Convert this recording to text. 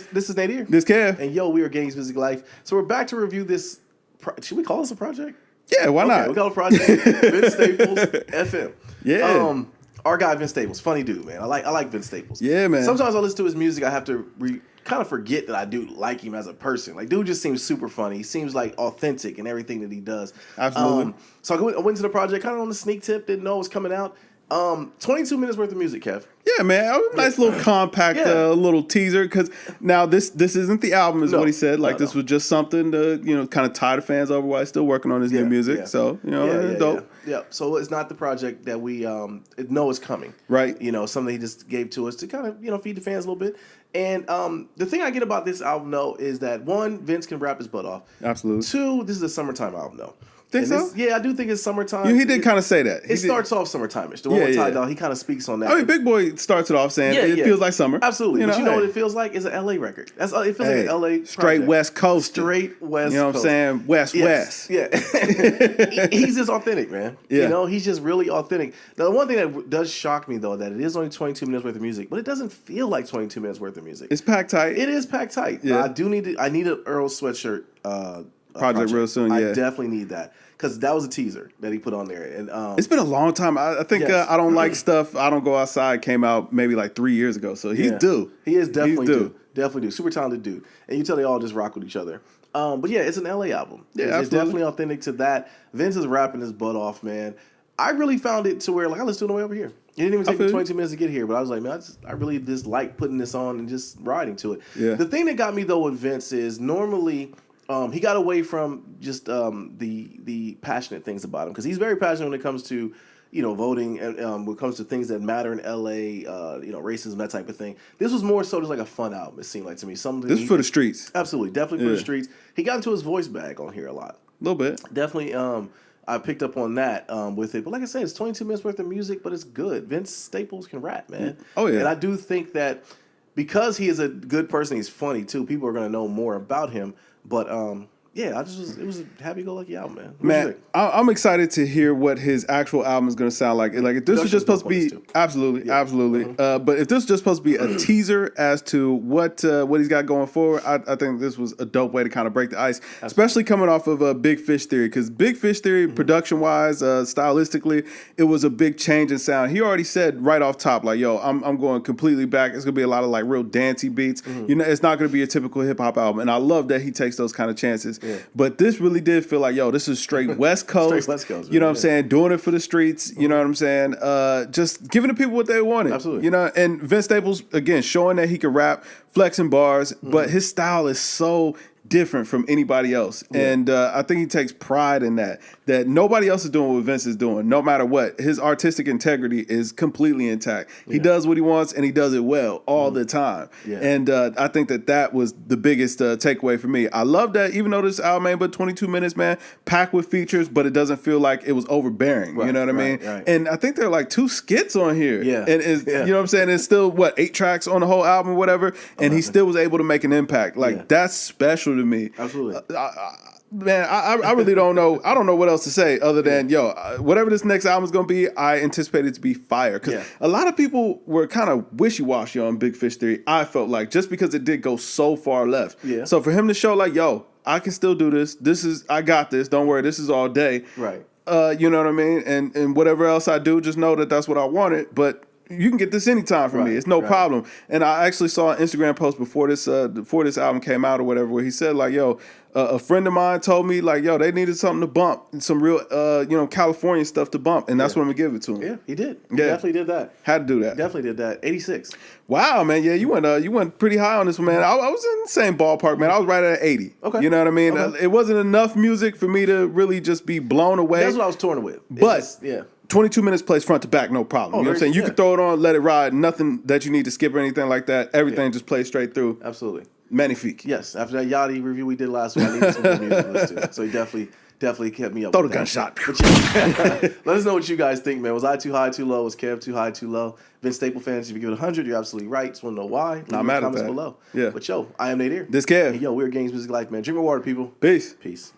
this is Nadir. This Kev. And yo, we are Games Music Life. So we're back to review this. Should we call this a project? Yeah, why not? We call it a project. Vince Staples FM. Yeah. Our guy Vince Staples, funny dude, man. I like Vince Staples. Yeah, man. Sometimes I listen to his music, I have to kind of forget that I do like him as a person. Like, dude just seems super funny. He seems like authentic in everything that he does. Absolutely. So I went to the project kind of on the sneak tip, didn't know it was coming out. 22 minutes worth of music, Kev. Yeah, man. A nice little compact little teaser. Because now this isn't the album, is what he said. Like, this was just something to, kind of tie the fans over while he's still working on his new music. Yeah. So, dope. Yeah. So it's not the project that we know is coming. Right. Something he just gave to us to kind of, feed the fans a little bit. And the thing I get about this album, though, is that, one, Vince can rap his butt off. Absolutely. Two, this is a summertime album, though. Think so? Yeah, I do think it's summertime. He did kind of say that. It starts off summertime-ish. The one with Ty Dolla, he kind of speaks on that. I mean, Big Boy starts it off saying it feels like summer. Absolutely. But you know what it feels like? It's an LA record. It feels like an LA straight project. West Coast. Straight West Coast. You know what I'm saying? West. Yeah. He's just authentic, man. Yeah. He's just really authentic. The one thing that does shock me, though, that it is only 22 minutes worth of music, but it doesn't feel like 22 minutes worth of music. It's packed tight. It is packed tight. Yeah. I need an Earl sweatshirt project real soon, I definitely need that. Because that was a teaser that he put on there. And it's been a long time. I think I Don't Like Stuff, I Don't Go Outside came out maybe like 3 years ago. So he's due. He is definitely due. Definitely due. Super talented dude. And you tell they all just rock with each other. But yeah, it's an LA album. Yeah, it's definitely authentic to that. Vince is rapping his butt off, man. I really found it to where, like, I listened to it on the way over here. It didn't even take me 22 minutes to get here, but I was like, man, I really just like putting this on and just riding to it. Yeah. The thing that got me, though, with Vince is normally he got away from just the passionate things about him, because he's very passionate when it comes to voting and when it comes to things that matter in LA, racism, that type of thing. This was more so just like a fun album. It seemed like to me. This is for the streets. Absolutely, definitely for the streets. He got into his voice bag on here a lot. A little bit. Definitely. I picked up on that with it. But like I said, it's 22 minutes worth of music, but it's good. Vince Staples can rap, man. Oh, yeah. And I do think that because he is a good person, he's funny, too. People are going to know more about him. But, it was a happy-go-lucky album, man. Man, I'm excited to hear what his actual album is going to sound like. Like, if this was just supposed to be... Absolutely. But if this was just supposed to be a teaser as to what he's got going forward, I think this was a dope way to kind of break the ice, especially coming off of Big Fish Theory. Because Big Fish Theory, production-wise, stylistically, it was a big change in sound. He already said right off top, like, yo, I'm going completely back. It's going to be a lot of, like, real dancey beats. It's not going to be a typical hip-hop album. And I love that he takes those kind of chances. Yeah. But this really did feel like, yo, this is straight West Coast. Straight West Coast. You know what I'm saying? Doing it for the streets. You know what I'm saying? Just giving the people what they wanted. Absolutely. And Vince Staples, again, showing that he can rap, flexing bars, but his style is so different from anybody else. Yeah. And I think he takes pride in that nobody else is doing what Vince is doing, no matter what. His artistic integrity is completely intact. He does what he wants, and he does it well all the time. Yeah. And I think that was the biggest takeaway for me. I love that even though this album ain't but 22 minutes, man, packed with features, but it doesn't feel like it was overbearing. Right, you know what I mean? Right. And I think there are like 2 skits on here. Yeah. And you know what I'm saying? It's still, 8 tracks on the whole album or whatever, and he still was able to make an impact. Like, that's special to me. Absolutely. Man, I really don't know. I don't know what else to say other than, whatever this next album is going to be, I anticipate it to be fire. Because a lot of people were kind of wishy-washy on Big Fish Theory, I felt like, just because it did go so far left. Yeah. So for him to show, like, yo, I can still do this. I got this. Don't worry. This is all day. Right. You know what I mean? And whatever else I do, just know that that's what I wanted. But you can get this anytime from me. It's no problem. And I actually saw an Instagram post before this album came out or whatever, where he said, like, yo, a friend of mine told me, like, yo, they needed something to bump, some real, California stuff to bump, and that's what I'm gonna give it to him. Yeah, he did. He definitely did that. Had to do that. Definitely did that. 86. Wow, man. Yeah, you went pretty high on this one, man. I was in the same ballpark, man. I was right at 80. Okay. You know what I mean? Okay. It wasn't enough music for me to really just be blown away. That's what I was torn with. But 22 minutes plays front to back, no problem. You know what I'm saying? You can throw it on, let it ride. Nothing that you need to skip or anything like that. Everything just plays straight through. Absolutely. Magnifique. Yes. After that Yachty review we did last week, I needed some good music to listen to. So he definitely kept me up. Throw the gunshot. Let us know what you guys think, man. Was I too high, too low? Was Kev too high, too low? Vince Staples fans, if you give it 100, you're absolutely right. Just want to know why. Not mad at that. Below. Yeah. But I am Nadir. This Kev. And we're Games Music Life, man. Drink your water, people. Peace. Peace.